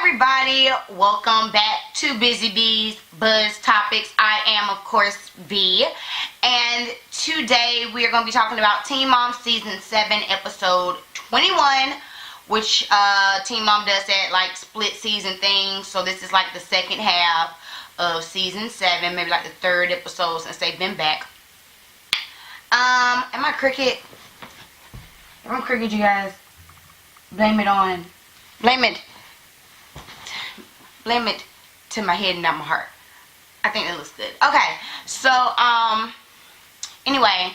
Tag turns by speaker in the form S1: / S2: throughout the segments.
S1: everybody, welcome back to Busy Bees Buzz Topics. I am, of course, B, and today we are going to be talking about Teen Mom Season 7, Episode 21, which Teen Mom does that, like, split season thing, so this is, like, the second half of Season 7, maybe, like, the third episode since they've been back. Am I crooked? If I'm crooked, you guys, blame it to my head and not my heart. I think that looks good. Okay, so anyway,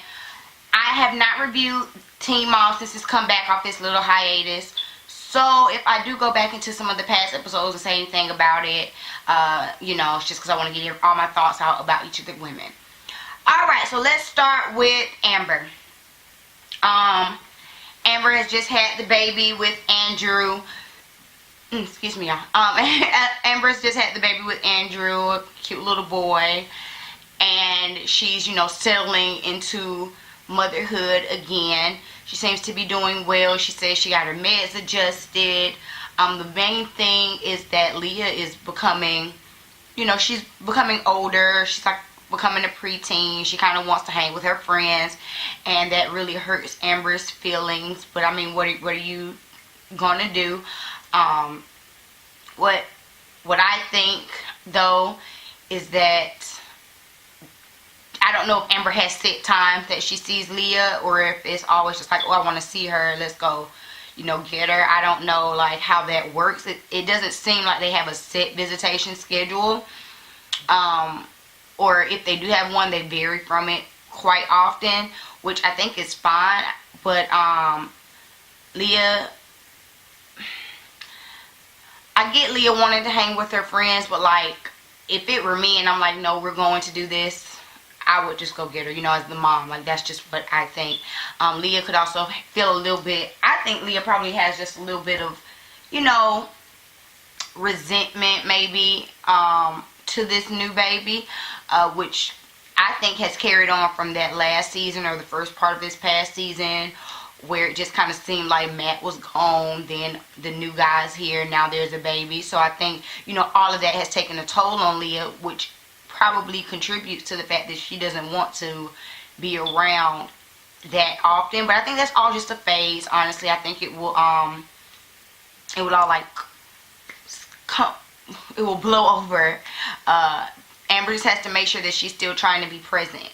S1: I have not reviewed Teen Mom since it's come back off this little hiatus. So if I do go back into some of the past episodes and say anything about it, you know, it's just because I want to get all my thoughts out about each of the women. Alright, so let's start with Amber. Amber has just had the baby with Andrew. Excuse me, y'all. Amber's just had the baby with Andrew, a cute little boy, and she's, you know, settling into motherhood again. She seems to be doing well. She says she got her meds adjusted. The main thing is that Leah is becoming, you know, she's becoming older. She's like becoming a preteen. She kind of wants to hang with her friends, and that really hurts Amber's feelings. But I mean, what are you gonna do? What I think though is that I don't know if Amber has set times that she sees Leah, or if it's always just like, oh, I want to see her, let's go, you know, get her. I don't know like how that works. It doesn't seem like they have a set visitation schedule, or if they do have one, they vary from it quite often, which I think is fine. But Leah, I get Leah wanting to hang with her friends, but like, if it were me and I'm like, no, we're going to do this, I would just go get her, you know, as the mom. Like, that's just what I think. Leah could also feel a little bit, I think Leah probably has just a little bit of, you know, resentment maybe to this new baby, which I think has carried on from that last season, or the first part of this past season, where it just kind of seemed like Matt was gone, then the new guy's here, now there's a baby. So I think, you know, all of that has taken a toll on Leah, which probably contributes to the fact that she doesn't want to be around that often. But I think that's all just a phase, honestly. I think it will all like come, it will blow over. Amber just has to make sure that she's still trying to be present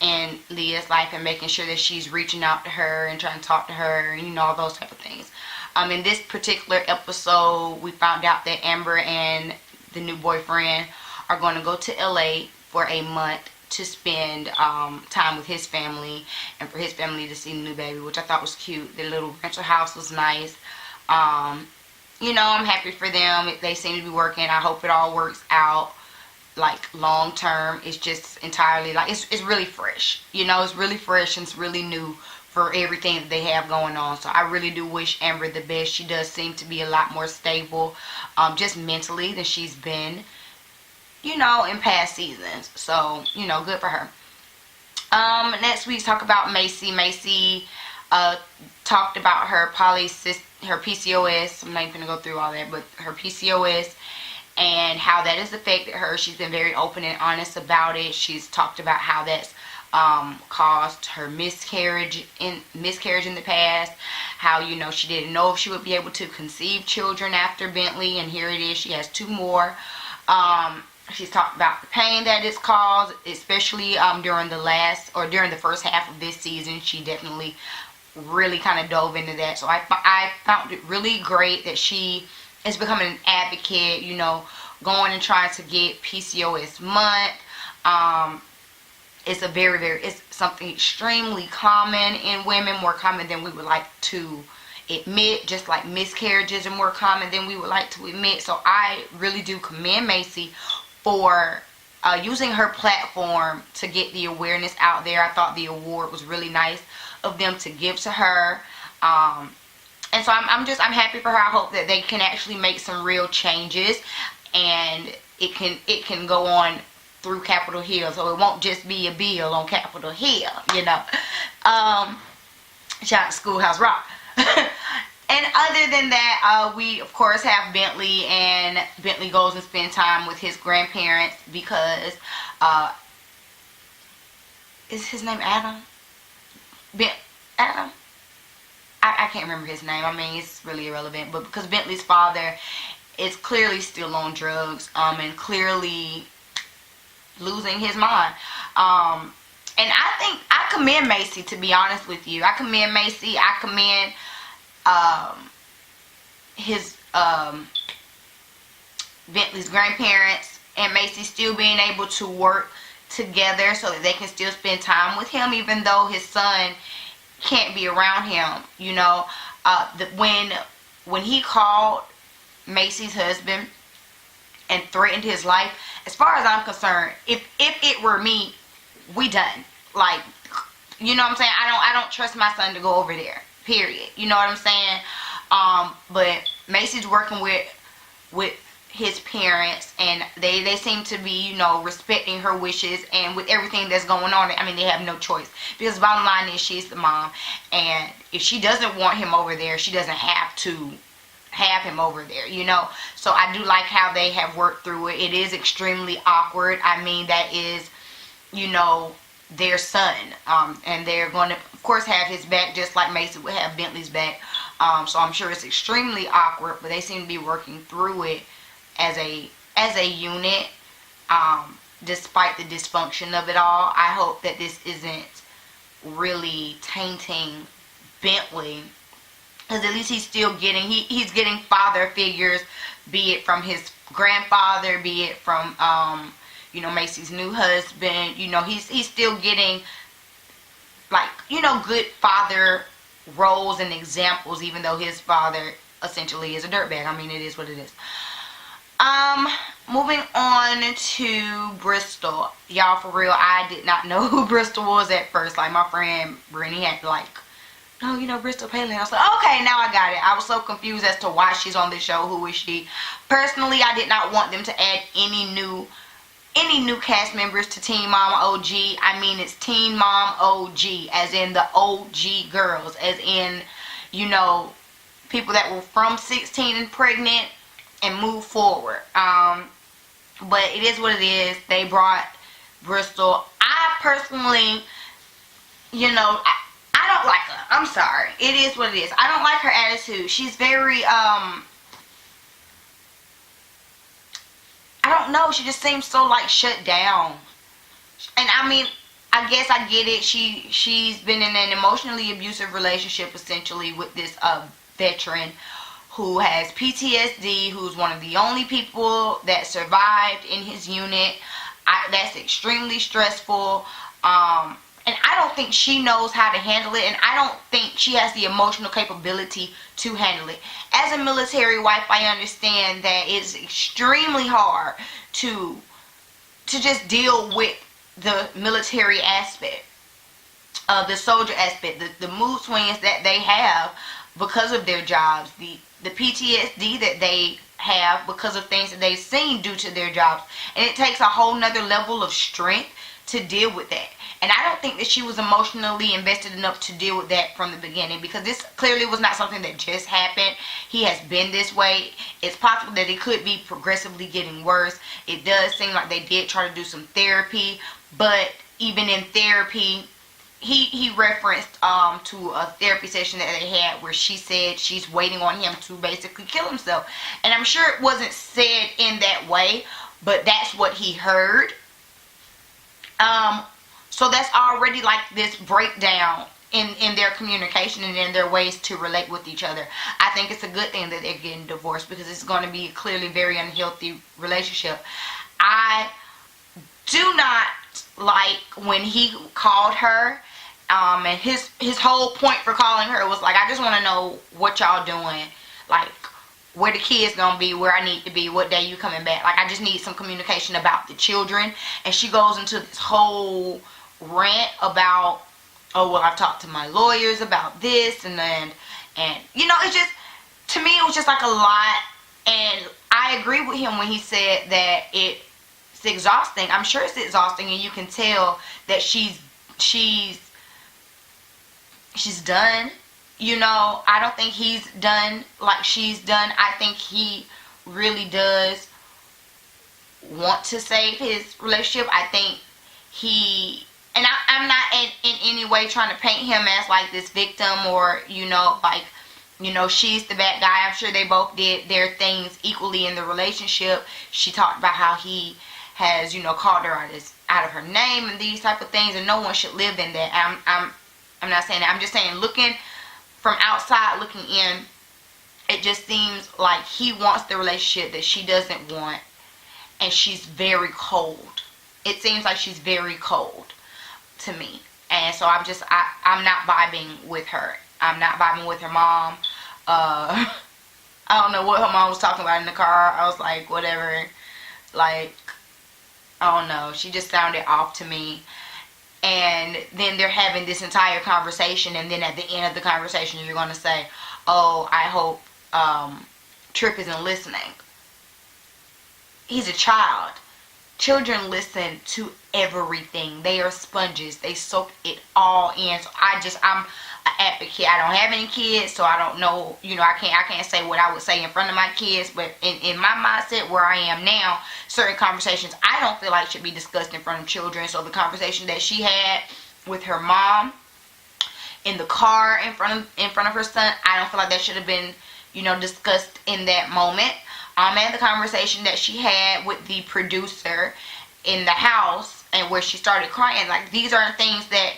S1: in Leah's life, and making sure that she's reaching out to her and trying to talk to her, and you know, all those type of things. In this particular episode, we found out that Amber and the new boyfriend are going to go to LA for a month to spend time with his family, and for his family to see the new baby, which I thought was cute. The little rental house was nice. You know, I'm happy for them. They seem to be working. I hope it all works out, like, long term. It's just entirely like, it's really fresh, you know, it's really fresh and it's really new for everything that they have going on. So I really do wish Amber the best. She does seem to be a lot more stable, just mentally, than she's been, you know, in past seasons. So, you know, good for her. Next we talk about Macy. Macy talked about her PCOS. I'm not even gonna go through all that, but her PCOS and how that has affected her. She's been very open and honest about it. She's talked about how that's caused her miscarriage in the past. How, you know, she didn't know if she would be able to conceive children after Bentley, and here it is, she has 2 more. She's talked about the pain that it's caused, especially during the first half of this season. She definitely really kind of dove into that. So I found it really great that she is becoming an advocate, you know, going and trying to get PCOS month. It's it's something extremely common in women, more common than we would like to admit, just like miscarriages are more common than we would like to admit. So I really do commend Macy for using her platform to get the awareness out there. I thought the award was really nice of them to give to her. And so I'm happy for her. I hope that they can actually make some real changes, and it can go on through Capitol Hill, so it won't just be a bill on Capitol Hill, you know. Shout out to Schoolhouse Rock. And other than that, we of course have Bentley, and Bentley goes and spends time with his grandparents because is his name Adam? Adam? I can't remember his name. I mean, it's really irrelevant. But because Bentley's father is clearly still on drugs, and clearly losing his mind. And I think I commend Macy, to be honest with you. I commend Macy. I commend his Bentley's grandparents and Macy still being able to work together so that they can still spend time with him, even though his son can't be around him. You know, when he called Macy's husband and threatened his life, as far as I'm concerned, if it were me, we done. Like, you know what I'm saying? I don't trust my son to go over there. Period. You know what I'm saying? But Macy's working with his parents, and they seem to be, you know, respecting her wishes, and with everything that's going on, I mean, they have no choice, because the bottom line is she's the mom, and if she doesn't want him over there, she doesn't have to have him over there, you know. So I do like how they have worked through it. It is extremely awkward. I mean, that is, you know, their son, and they're going to, of course, have his back, just like Macy would have Bentley's back. So I'm sure it's extremely awkward, but they seem to be working through it as a unit, despite the dysfunction of it all. I hope that this isn't really tainting Bentley, because at least he's still getting he's getting father figures, be it from his grandfather, be it from you know, Macy's new husband. You know, he's still getting, like, you know, good father roles and examples, even though his father essentially is a dirtbag. I mean, it is what it is. Moving on to Bristol. Y'all, for real, I did not know who Bristol was at first. Like, my friend Brittany had like, no, you know, Bristol Palin. I was like, okay, now I got it. I was so confused as to why she's on this show. Who is she? Personally, I did not want them to add any new cast members to Teen Mom OG. I mean, it's Teen Mom OG, as in the OG girls, as in, you know, people that were from 16 and pregnant and move forward. But it is what it is. They brought Bristol. I personally, you know, I don't like her. I'm sorry. It is what it is. I don't like her attitude. She's very, I don't know. She just seems so, like, shut down. And, I mean, I guess I get it. She's been in an emotionally abusive relationship, essentially, with this veteran who has PTSD, who's one of the only people that survived in his unit. That's extremely stressful. And I don't think she knows how to handle it, and I don't think she has the emotional capability to handle it. As a military wife, I understand that it's extremely hard to just deal with the military aspect, the soldier aspect, the mood swings that they have because of their jobs, the PTSD that they have because of things that they've seen due to their jobs. And it takes a whole nother level of strength to deal with that. And I don't think that she was emotionally invested enough to deal with that from the beginning, because this clearly was not something that just happened. He has been this way. It's possible that it could be progressively getting worse. It does seem like they did try to do some therapy, but even in therapy, he referenced to a therapy session that they had where she said she's waiting on him to basically kill himself. And I'm sure it wasn't said in that way, but that's what he heard. So that's already like this breakdown in their communication and in their ways to relate with each other. I think it's a good thing that they're getting divorced, because it's going to be clearly a very unhealthy relationship. I do not like when he called her, and his whole point for calling her was like, I just want to know what y'all doing, like where the kids gonna be, where I need to be, what day you coming back. Like, I just need some communication about the children. And she goes into this whole rant about, oh, well, I've talked to my lawyers about this, and you know, it's just, to me, it was just like a lot. And I agree with him when he said that it's exhausting. I'm sure it's exhausting, and you can tell that she's done. you know, I don't think he's done like she's done. I think he really does want to save his relationship. I think he, and I'm not in any way trying to paint him as like this victim, or, you know, like, you know, she's the bad guy. I'm sure they both did their things equally in the relationship. She talked about how he has, you know, called her out of her name and these type of things, and no one should live in that. I'm not saying that. I'm just saying, looking from outside, looking in, it just seems like he wants the relationship that she doesn't want, and she's very cold. It seems like she's very cold to me, and so I'm not vibing with her. I'm not vibing with her mom. I don't know what her mom was talking about in the car. I was like, whatever. Like, I don't know. She just sounded off to me. And then they're having this entire conversation, and then at the end of the conversation, you're going to say, oh, I hope Trip isn't listening. He's a child. Children listen to everything. They are sponges. They soak it all in. So I'm an advocate. I don't have any kids, so I don't know, you know, I can't say what I would say in front of my kids, but in my mindset where I am now, certain conversations I don't feel like should be discussed in front of children. So the conversation that she had with her mom in the car in front of her son, I don't feel like that should have been, you know, discussed in that moment. And the conversation that she had with the producer in the house, and where she started crying, like, these aren't things that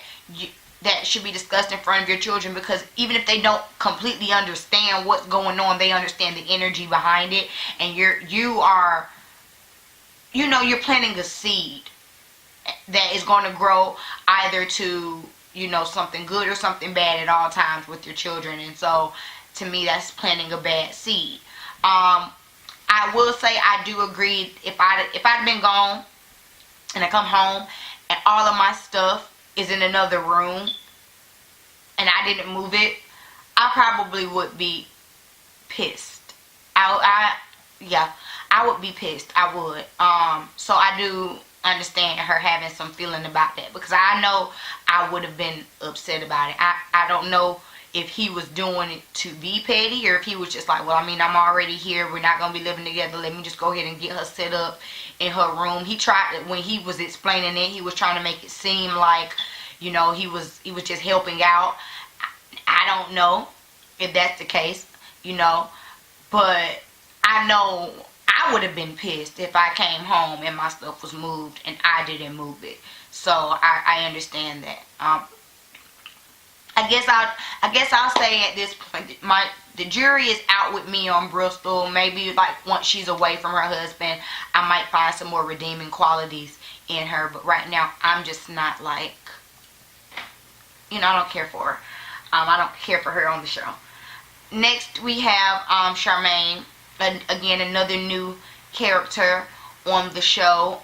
S1: should be discussed in front of your children, because even if they don't completely understand what's going on, they understand the energy behind it, and you're planting a seed that is going to grow either to, you know, something good or something bad at all times with your children. And so to me, that's planting a bad seed. I will say I do agree, if I'd been gone and I come home and all of my stuff is in another room and I didn't move it, I probably would be pissed. I would be pissed. I would. So I do understand her having some feeling about that, because I know I would have been upset about it. I don't know if he was doing it to be petty, or if he was just like, well, I mean, I'm already here, we're not going to be living together, let me just go ahead and get her set up in her room. He tried, when he was explaining it, he was trying to make it seem like, you know, he was just helping out. I don't know if that's the case, you know, but I know I would have been pissed if I came home and my stuff was moved and I didn't move it. So I understand that. I guess I'll say at this point, the jury is out with me on Bristol. Maybe like once she's away from her husband, I might find some more redeeming qualities in her. But right now, I'm just not like, you know, I don't care for her. I don't care for her on the show. Next, we have Charmaine, again another new character on the show,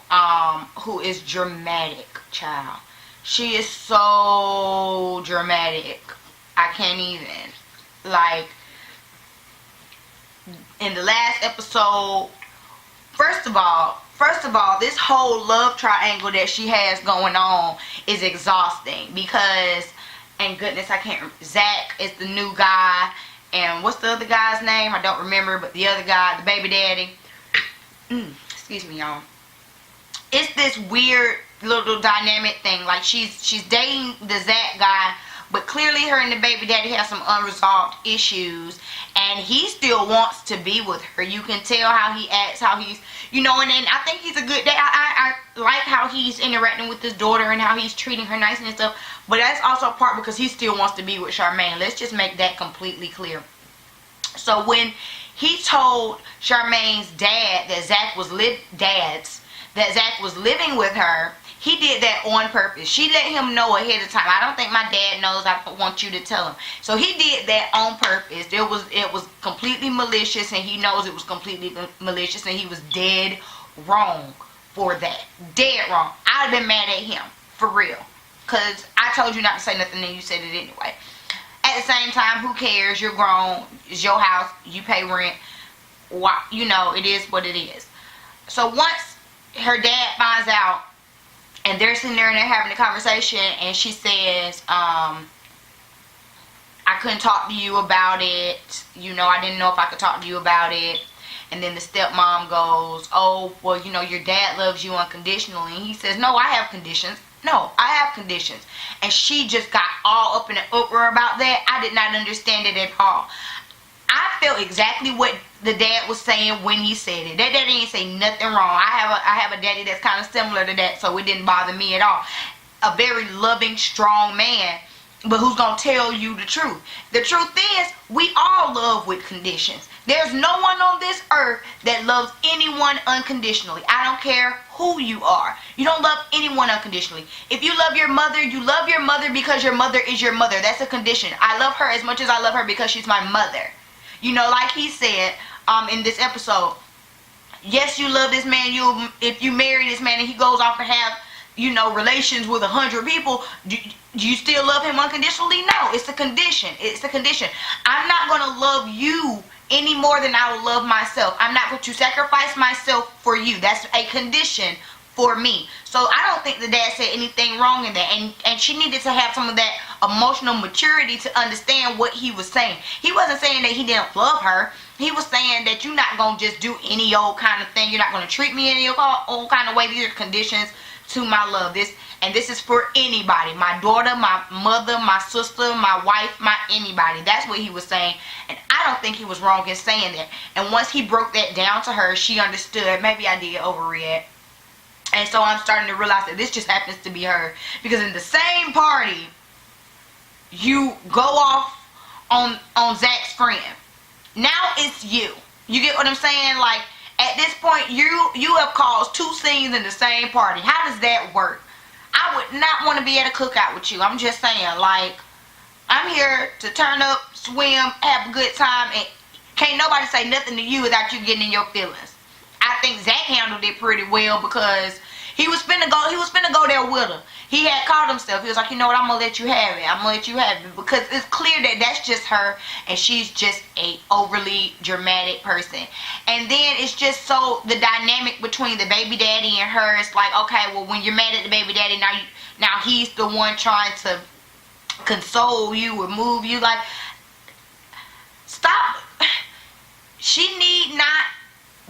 S1: who is dramatic, child. She is so dramatic. I can't even. Like, in the last episode, first of all, this whole love triangle that she has going on is exhausting, because, and goodness, I can't, Zach is the new guy, and what's the other guy's name? I don't remember, but the other guy, the baby daddy. Excuse me, y'all. It's this weird little dynamic thing. Like, she's dating the Zach guy, but clearly her and the baby daddy have some unresolved issues, and he still wants to be with her. You can tell how he acts, how he's, you know, and I think he's a good dad. I like how he's interacting with his daughter and how he's treating her nice and stuff, but that's also part because he still wants to be with Charmaine. Let's just make that completely clear. So when he told Charmaine's dad that Zach was living with her, he did that on purpose. She let him know ahead of time. I don't think my dad knows. I don't want you to tell him. So he did that on purpose. It was completely malicious, and he knows it was completely malicious, and he was dead wrong for that. Dead wrong. I'd have been mad at him, for real. Because I told you not to say nothing, and you said it anyway. At the same time, who cares? You're grown. It's your house. You pay rent. Why, you know, it is what it is. So once her dad finds out, and they're sitting there and they're having a conversation, and she says, I I couldn't talk to you about it. You know, I didn't know if I could talk to you about it. And then the stepmom goes, oh, well, you know, your dad loves you unconditionally. And he says, no, I have conditions. No, I have conditions. And she just got all up in an uproar about that. I did not understand it at all. I felt exactly what the dad was saying when he said it. That daddy didn't say nothing wrong. I have a daddy that's kind of similar to that, so it didn't bother me at all. A very loving, strong man, but who's going to tell you the truth. The truth is, we all love with conditions. There's no one on this earth that loves anyone unconditionally. I don't care who you are. You don't love anyone unconditionally. If you love your mother, you love your mother because your mother is your mother. That's a condition. I love her as much as I love her because she's my mother. You know, like he said in this episode, yes, you love this man. If you marry this man and he goes off and have, you know, relations with 100 people, do you still love him unconditionally? No, it's a condition. It's a condition. I'm not going to love you any more than I will love myself. I'm not going to sacrifice myself for you. That's a condition for me. So I don't think the dad said anything wrong in that. And she needed to have some of that emotional maturity to understand what he was saying. He wasn't saying that he didn't love her. He was saying that you're not going to just do any old kind of thing. You're not going to treat me any old kind of way. These are conditions to my love. This is for anybody. My daughter, my mother, my sister, my wife, my anybody. That's what he was saying. And I don't think he was wrong in saying that. And once he broke that down to her, she understood. Maybe I did overreact. And so I'm starting to realize that this just happens to be her. Because in the same party, you go off on Zach's friend. Now it's you. You get what I'm saying? Like, at this point, you have caused two scenes in the same party. How does that work? I would not want to be at a cookout with you. I'm just saying, like, I'm here to turn up, swim, have a good time, and can't nobody say nothing to you without you getting in your feelings. I think Zach handled it pretty well because he was finna go there with her. He had called himself. He was like, you know what, I'm gonna let you have it. I'm gonna let you have it. Because it's clear that that's just her and she's just a overly dramatic person. And then it's just so the dynamic between the baby daddy and her, it's like, okay, well, when you're mad at the baby daddy, now he's the one trying to console you or move you. Like, stop. She need not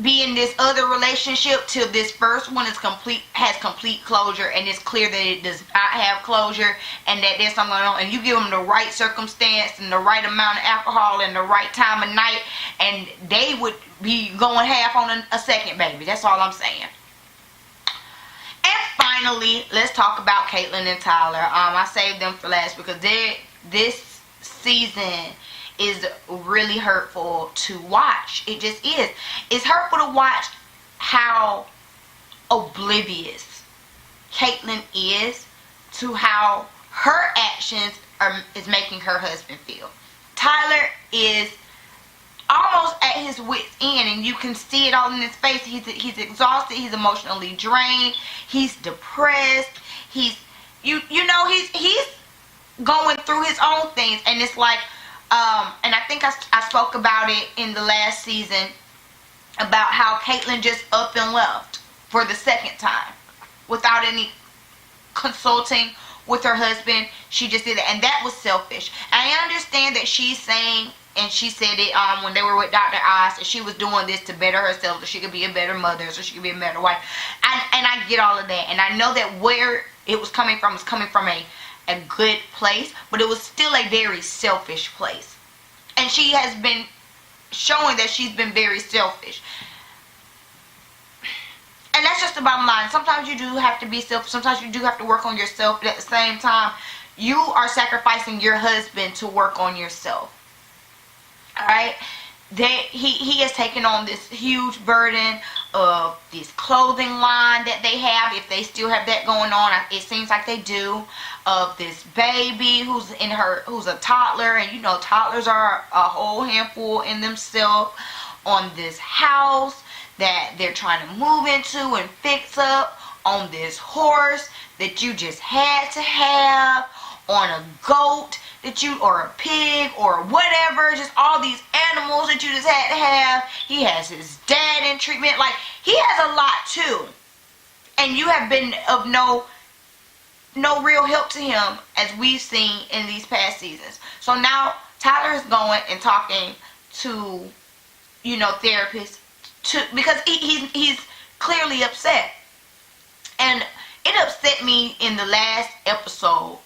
S1: be in this other relationship till this first one has complete closure, and it's clear that it does not have closure and that there's something going on, and you give them the right circumstance and the right amount of alcohol and the right time of night, and they would be going half on a second baby. That's all I'm saying. And finally, let's talk about Kaitlyn and Tyler. I saved them for last because this season is really hurtful to watch. It just is. It's hurtful to watch how oblivious Kaitlyn is to how her actions is making her husband feel. Tyler is almost at his wit's end, and you can see it all in his face. He's exhausted. He's emotionally drained. He's depressed. He's going through his own things, and it's like, and I think I spoke about it in the last season about how Kaitlyn just up and left for the second time without any consulting with her husband. She just did it, and that was selfish. And I understand that she's saying, and she said it when they were with Dr. Oz, that she was doing this to better herself, so she could be a better mother, so she could be a better wife. And I get all of that, and I know that where it was coming from a good place, but it was still a very selfish place. And she has been showing that she's been very selfish. And that's just the bottom line. Sometimes you do have to be selfish. Sometimes you do have to work on yourself. But at the same time, you are sacrificing your husband to work on yourself. Alright? He has taken on this huge burden of this clothing line that they have, if they still have that going on. It seems like they do. Of this baby who's a toddler, and you know toddlers are a whole handful in themselves. On this house that they're trying to move into and fix up, on this horse that you just had to have, on a goat that or a pig or whatever, just all these animals that you just had to have. He has his dad in treatment. Like, he has a lot too, and you have been of no real help to him, as we've seen in these past seasons. So now Tyler is going and talking to, therapists, because he's clearly upset. And it upset me in the last episode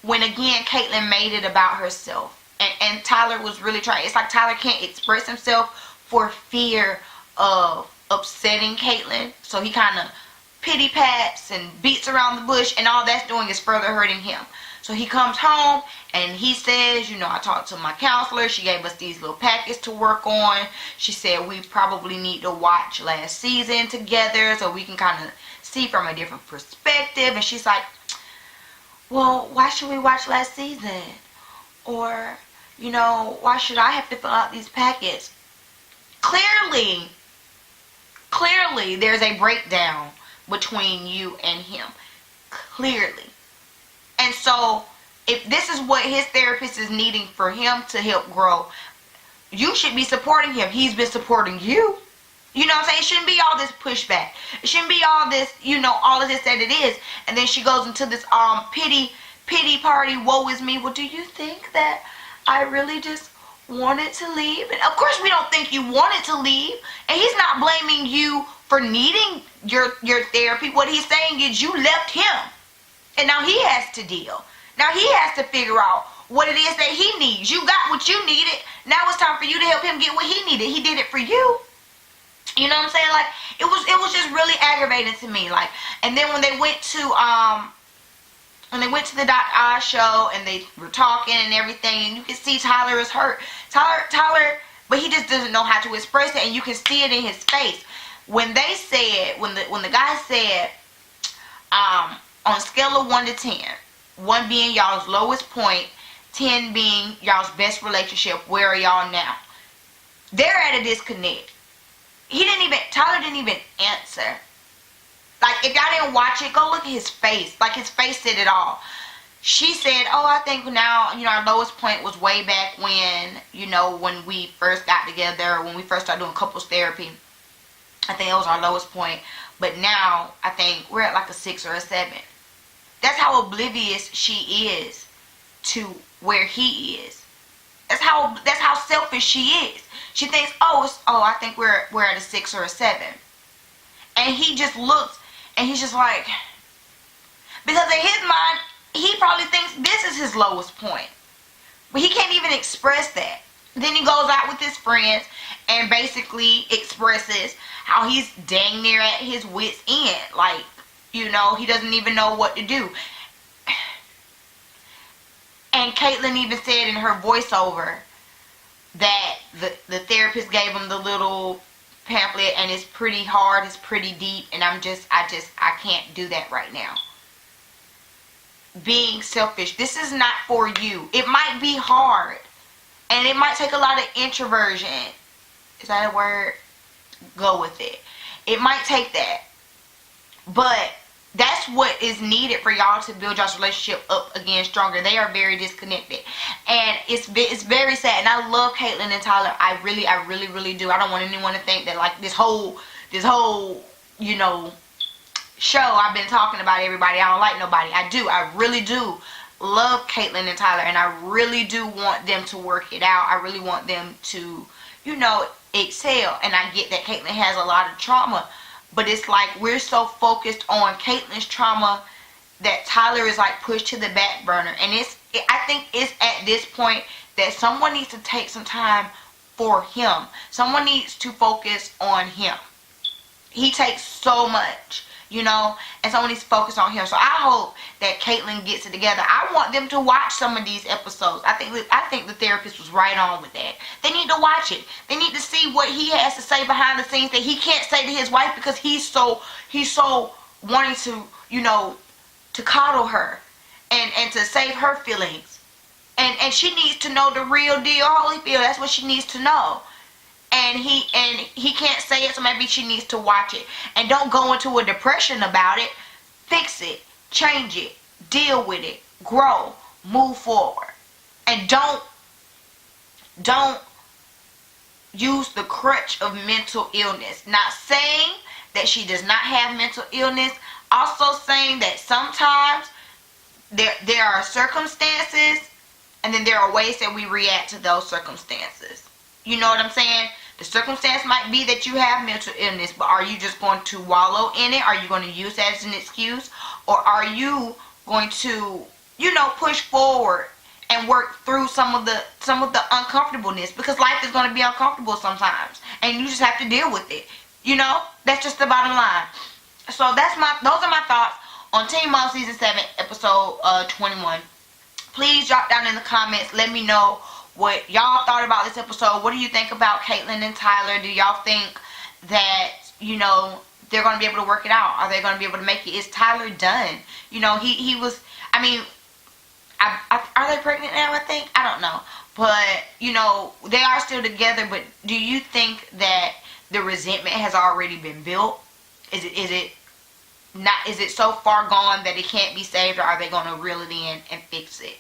S1: when, again, Kaitlyn made it about herself. And Tyler was really trying. It's like Tyler can't express himself for fear of upsetting Kaitlyn. So he kind of pity pats and beats around the bush, and all that's doing is further hurting him. So he comes home and he says, I talked to my counselor. She gave us these little packets to work on. She said we probably need to watch last season together so we can kind of see from a different perspective. And she's like, well, why should we watch last season? Or, why should I have to fill out these packets? Clearly, there's a breakdown between you and him. Clearly. And so, if this is what his therapist is needing for him to help grow, you should be supporting him. He's been supporting you. You know what I'm saying? It shouldn't be all this pushback. It shouldn't be all this, all of this that it is. And then she goes into this pity party, woe is me. Well, do you think that I really just wanted to leave? And of course we don't think you wanted to leave. And he's not blaming you for needing your therapy. What he's saying is you left him. And now he has to deal. Now he has to figure out what it is that he needs. You got what you needed. Now it's time for you to help him get what he needed. He did it for you. You know what I'm saying? Like, it was just really aggravating to me. Like, and then when they went to the Dr. Oz show and they were talking and everything, and you can see Tyler is hurt. Tyler, but he just doesn't know how to express it, and you can see it in his face. When they said, when the guy said, on a scale of 1 to 10, 1 being y'all's lowest point, 10 being y'all's best relationship, where are y'all now? They're at a disconnect. Tyler didn't even answer. Like, if y'all didn't watch it, go look at his face. Like, his face said it all. She said, oh, I think now, our lowest point was way back when, when we first got together, when we first started doing couples therapy. I think it was our lowest point. But now, I think we're at like a 6 or a 7. That's how oblivious she is to where he is. That's how selfish she is. She thinks, I think we're at a 6 or a 7. And he just looks, and he's just like, because in his mind, he probably thinks this is his lowest point. But he can't even express that. Then he goes out with his friends and basically expresses how he's dang near at his wit's end. Like, he doesn't even know what to do. And Kaitlyn even said in her voiceover that the therapist gave him the little pamphlet, and it's pretty hard, it's pretty deep, and I can't do that right now. Being selfish. This is not for you. It might be hard, and it might take a lot of introversion. Is that a word? Go with it. It might take that. But that's what is needed for y'all to build y'all's relationship up again stronger. They are very disconnected. And it's very sad. And I love Kaitlyn and Tyler. I really, really do. I don't want anyone to think that, like, this whole show I've been talking about everybody. I don't like nobody. I do. I really do love Kaitlyn and Tyler. And I really do want them to work it out. I really want them to, excel. And I get that Kaitlyn has a lot of trauma. But it's like we're so focused on Kaitlyn's trauma that Tyler is like pushed to the back burner. And I think it's at this point that someone needs to take some time for him. Someone needs to focus on him. He takes so much, and someone needs to focus on him. So I hope that Kaitlyn gets it together. I want them to watch some of these episodes. I think the therapist was right on with that. They need to watch it. They need to see what he has to say behind the scenes that he can't say to his wife because he's so wanting to, to coddle her and to save her feelings. And she needs to know the real deal, Holyfield. That's what she needs to know. And he can't say it, so maybe she needs to watch it. And don't go into a depression about it. Fix it. Change it. Deal with it. Grow. Move forward. And don't use the crutch of mental illness. Not saying that she does not have mental illness. Also saying that sometimes there are circumstances And then there are ways that we react to those circumstances. You know what I'm saying? The circumstance might be that you have mental illness, but are you just going to wallow in it? Are you going to use that as an excuse? Or are you going to, push forward and work through some of the uncomfortableness? Because life is going to be uncomfortable sometimes, and you just have to deal with it. That's just the bottom line. So those are my thoughts on Teen Mom Season 7, Episode 21. Please drop down in the comments. Let me know what y'all thought about this episode. What do you think about Kaitlyn and Tyler? Do y'all think that, they're going to be able to work it out? Are they going to be able to make it? Is Tyler done? He was, are they pregnant now, I think? I don't know. But, they are still together. But do you think that the resentment has already been built? Is it so far gone that it can't be saved, or are they going to reel it in and fix it?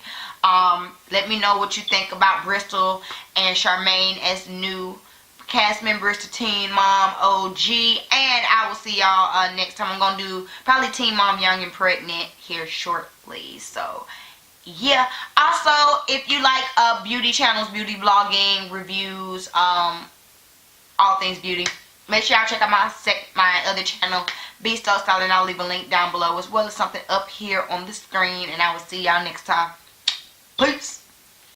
S1: Let me know what you think about Bristol and Charmaine as new cast members to Teen Mom OG. And I will see y'all next time. I'm going to do probably Teen Mom Young and Pregnant here shortly. So, yeah. Also, if you like beauty channels, beauty blogging, reviews, all things beauty, make sure y'all check out my other channel, Be So Style, and I'll leave a link down below, as well as something up here on the screen. And I will see y'all next time. Peace.